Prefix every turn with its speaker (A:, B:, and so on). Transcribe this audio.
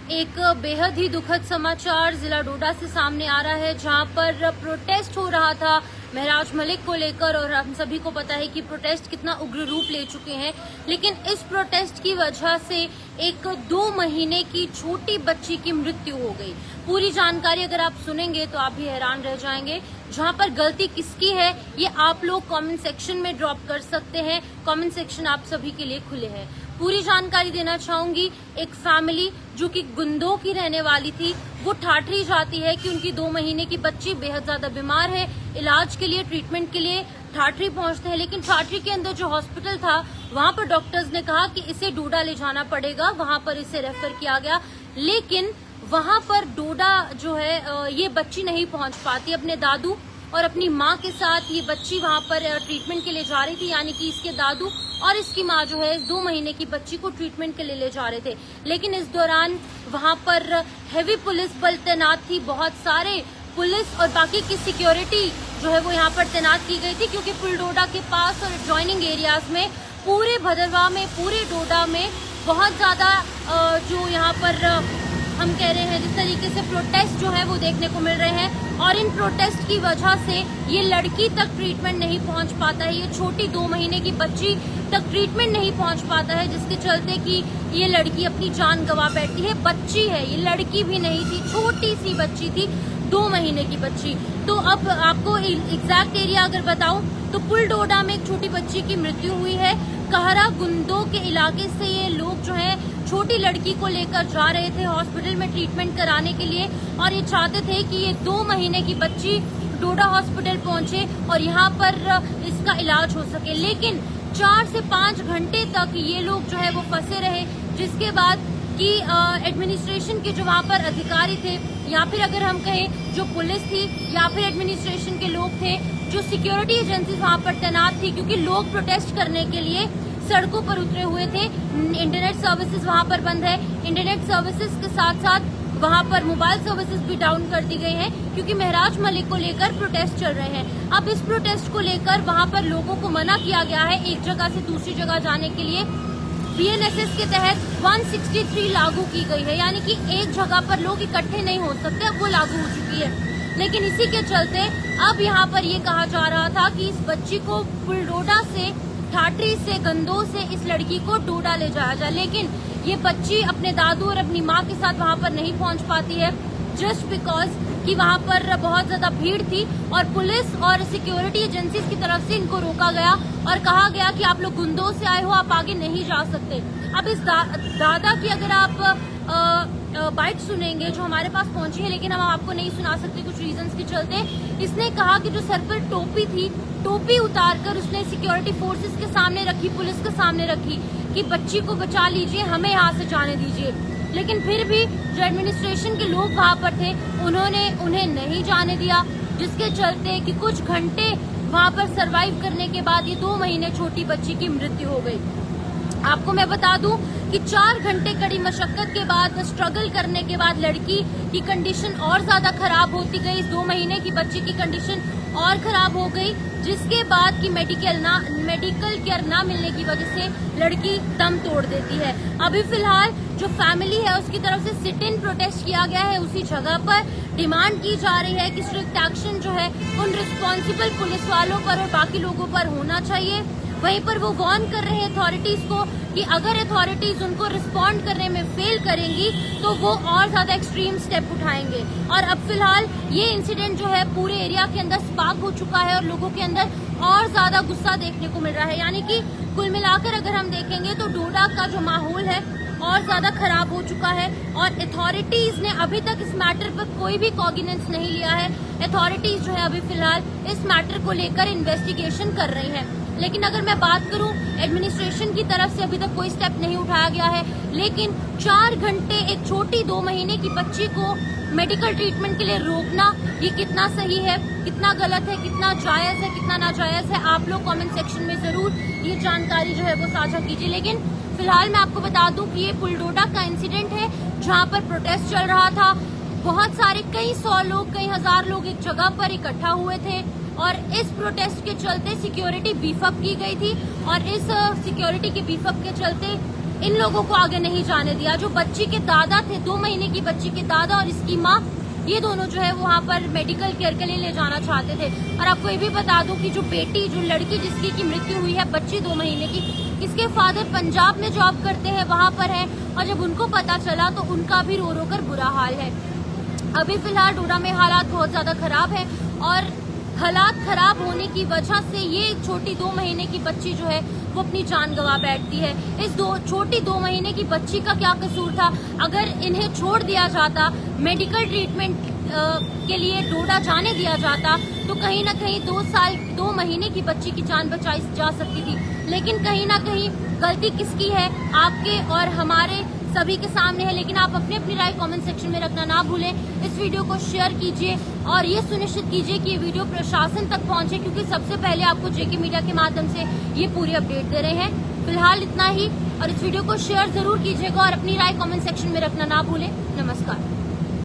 A: एक बेहद ही दुखद समाचार जिला डोडा से सामने आ रहा है, जहां पर प्रोटेस्ट हो रहा था महराज मलिक को लेकर। और हम सभी को पता है कि प्रोटेस्ट कितना उग्र रूप ले चुके हैं, लेकिन इस प्रोटेस्ट की वजह से एक 2 महीने की छोटी बच्ची की मृत्यु हो गई। पूरी जानकारी अगर आप सुनेंगे तो आप भी हैरान रह जाएंगे। जहां पर गलती किसकी है ये आप लोग कमेंट सेक्शन में ड्रॉप कर सकते हैं। कमेंट सेक्शन आप सभी के लिए खुले हैं। पूरी जानकारी देना चाहूंगी। एक फैमिली जो कि गुंदों की रहने वाली थी, वो ठाठरी जाती है कि उनकी 2 महीने की बच्ची बेहद ज्यादा बीमार है। इलाज के लिए, ट्रीटमेंट के लिए ठाठरी पहुंचते हैं, लेकिन ठाठरी के अंदर जो हॉस्पिटल था वहां पर डॉक्टर्स ने कहा कि इसे डोडा ले जाना पड़ेगा। वहां पर इसे रेफर किया गया, लेकिन वहां पर डोडा जो है ये बच्ची नहीं पहुंच पाती। अपने दादू और अपनी माँ के साथ ये बच्ची वहां पर ट्रीटमेंट के लिए जा रही थी, यानी कि इसके दादू और इसकी माँ जो है इस 2 महीने की बच्ची को ट्रीटमेंट के लिए ले जा रहे थे। लेकिन इस दौरान वहां पर हेवी पुलिस बल तैनात थी। बहुत सारे पुलिस और बाकी की सिक्योरिटी जो है वो यहाँ पर तैनात की गई थी, क्योंकि पुल डोडा के पास और एडजॉइनिंग एरियाज में, पूरे भदरवा में, पूरे डोडा में बहुत ज्यादा जो यहाँ पर हम कह रहे हैं जिस तरीके से प्रोटेस्ट जो है वो देखने को मिल रहे हैं। और इन प्रोटेस्ट की वजह से ये लड़की तक ट्रीटमेंट नहीं पहुंच पाता है। ये छोटी 2 महीने की बच्ची तक ट्रीटमेंट नहीं पहुंच पाता है, जिसके चलते कि ये लड़की अपनी जान गंवा बैठी है। बच्ची है, ये लड़की भी नहीं थी, छोटी सी बच्ची थी, 2 महीने की बच्ची। तो अब आपको एग्जैक्ट एरिया अगर बताऊं तो पुल डोडा में एक छोटी बच्ची की मृत्यु हुई है। कहरा गुंदो के इलाके से ये लोग जो है छोटी लड़की को लेकर जा रहे थे हॉस्पिटल में ट्रीटमेंट कराने के लिए, और ये चाहते थे कि ये 2 महीने की बच्ची डोडा हॉस्पिटल पहुंचे और यहाँ पर इसका इलाज हो सके। लेकिन 4 से 5 घंटे तक ये लोग जो है वो फंसे रहे, जिसके बाद कि एडमिनिस्ट्रेशन के जो वहाँ पर अधिकारी थे, या फिर अगर हम कहें जो पुलिस थी, या फिर एडमिनिस्ट्रेशन के लोग थे, जो सिक्योरिटी एजेंसीज वहाँ पर तैनात थी, क्योंकि लोग प्रोटेस्ट करने के लिए सड़कों पर उतरे हुए थे। इंटरनेट सर्विसेज वहाँ पर बंद है। इंटरनेट सर्विसेज के साथ साथ वहाँ पर मोबाइल सर्विसेज भी डाउन कर दी गई हैं, क्योंकि महराज मलिक को लेकर प्रोटेस्ट चल रहे हैं। अब इस प्रोटेस्ट को लेकर वहाँ पर लोगों को मना किया गया है एक जगह से दूसरी जगह जाने के लिए। BNSS के तहत 163 लागू की गई है, यानी कि एक जगह पर लोग इकट्ठे नहीं हो सकते, अब वो लागू हो चुकी है। लेकिन इसी के चलते अब यहाँ पर ये कहा जा रहा था कि इस बच्ची को पुलडोडा से, ठाठरी से, गंदो से इस लड़की को डोडा ले जाया जाए। लेकिन ये बच्ची अपने दादू और अपनी माँ के साथ वहाँ पर नहीं पहुँच पाती है, जस्ट बिकॉज कि वहाँ पर बहुत ज्यादा भीड़ थी और पुलिस और सिक्योरिटी एजेंसीज की तरफ से इनको रोका गया और कहा गया कि आप लोग गुंदो से आए हो, आप आगे नहीं जा सकते। अब इस दादा की अगर आप बाइट सुनेंगे जो हमारे पास पहुंची है, लेकिन हम आपको नहीं सुना सकते कुछ रीजंस के चलते। इसने कहा कि जो सर पर टोपी थी, टोपी उतारकर उसने सिक्योरिटी फोर्सेस के सामने रखी, पुलिस के सामने रखी कि बच्ची को बचा लीजिए, हमें यहाँ से जाने दीजिए। लेकिन फिर भी जो एडमिनिस्ट्रेशन के लोग वहाँ पर थे उन्होंने उन्हें नहीं जाने दिया, जिसके चलते कि कुछ घंटे वहाँ पर सरवाइव करने के बाद ये 2 महीने छोटी बच्ची की मृत्यु हो गई। आपको मैं बता दूं कि 4 घंटे कड़ी मशक्कत के बाद, स्ट्रगल करने के बाद लड़की की कंडीशन और ज्यादा खराब होती गई। इस 2 महीने की बच्ची की कंडीशन और खराब हो गई, जिसके बाद की मेडिकल केयर ना मिलने की वजह से लड़की दम तोड़ देती है। अभी फिलहाल जो फैमिली है उसकी तरफ से सिट इन प्रोटेस्ट किया गया है, उसी जगह पर डिमांड की जा रही है कि स्ट्रिक्ट एक्शन जो है उन रिस्पॉन्सिबल पुलिस वालों पर और बाकी लोगों पर होना चाहिए। वहीं पर वो वार्न कर रहे हैं अथॉरिटीज को कि अगर अथॉरिटीज उनको रिस्पॉन्ड करने में फेल करेंगी तो वो और ज्यादा एक्सट्रीम स्टेप उठाएंगे। और अब फिलहाल ये इंसिडेंट जो है पूरे एरिया के अंदर स्पार्क हो चुका है और लोगों के अंदर और ज्यादा गुस्सा देखने को मिल रहा है। यानी कि कुल मिलाकर अगर हम देखेंगे तो डोडा का जो माहौल है और ज्यादा खराब हो चुका है, और अथॉरिटीज ने अभी तक इस मैटर पर कोई भी कॉग्निजेंस नहीं लिया है। अथॉरिटीज जो है अभी फिलहाल इस मैटर को लेकर इन्वेस्टिगेशन कर रही है। लेकिन अगर मैं बात करूं, एडमिनिस्ट्रेशन की तरफ से अभी तक कोई स्टेप नहीं उठाया गया है। लेकिन 4 घंटे एक छोटी 2 महीने की बच्ची को मेडिकल ट्रीटमेंट के लिए रोकना, ये कितना सही है, कितना गलत है, कितना जायज है, कितना नाजायज है, आप लोग कमेंट सेक्शन में जरूर ये जानकारी जो है वो साझा कीजिए। लेकिन फिलहाल मैं आपको बता दूं कि ये पुलडोडा का इंसिडेंट है, जहां पर प्रोटेस्ट चल रहा था। बहुत सारे, कई 100 लोग, कई हजार लोग एक जगह पर इकट्ठा हुए थे और इस प्रोटेस्ट के चलते सिक्योरिटी बीफ अप की गई थी, और इस सिक्योरिटी के बीफ अप के चलते इन लोगों को आगे नहीं जाने दिया। जो बच्ची के दादा थे, 2 महीने की बच्ची के दादा और इसकी माँ, ये दोनों जो है वहाँ पर मेडिकल केयर के लिए ले जाना चाहते थे। और आपको ये भी बता दूं कि जो बेटी, जो लड़की जिसकी की मृत्यु हुई है, बच्ची 2 महीने की, इसके फादर पंजाब में जॉब करते हैं, वहाँ पर है। और जब उनको पता चला तो उनका भी रो रो कर बुरा हाल है। अभी फिलहाल डोडा में हालात बहुत ज्यादा खराब है और हालात खराब होने की वजह से ये छोटी 2 महीने की बच्ची जो है वो अपनी जान गंवा बैठती है। इस छोटी 2 महीने की बच्ची का क्या कसूर था? अगर इन्हें छोड़ दिया जाता, मेडिकल ट्रीटमेंट के लिए डोडा जाने दिया जाता, तो कहीं ना कहीं 2 महीने की बच्ची की जान बचाई जा सकती थी। लेकिन कहीं ना कहीं गलती किसकी है? आपके और हमारे सभी के सामने है। लेकिन आप अपनी अपनी राय कमेंट सेक्शन में रखना ना भूलें। इस वीडियो को शेयर कीजिए और ये सुनिश्चित कीजिए कि ये वीडियो प्रशासन तक पहुंचे, क्योंकि सबसे पहले आपको जेके मीडिया के माध्यम से ये पूरी अपडेट दे रहे हैं। फिलहाल इतना ही, और इस वीडियो को शेयर जरूर कीजिएगा और अपनी राय कमेंट सेक्शन में रखना ना भूलें। नमस्कार।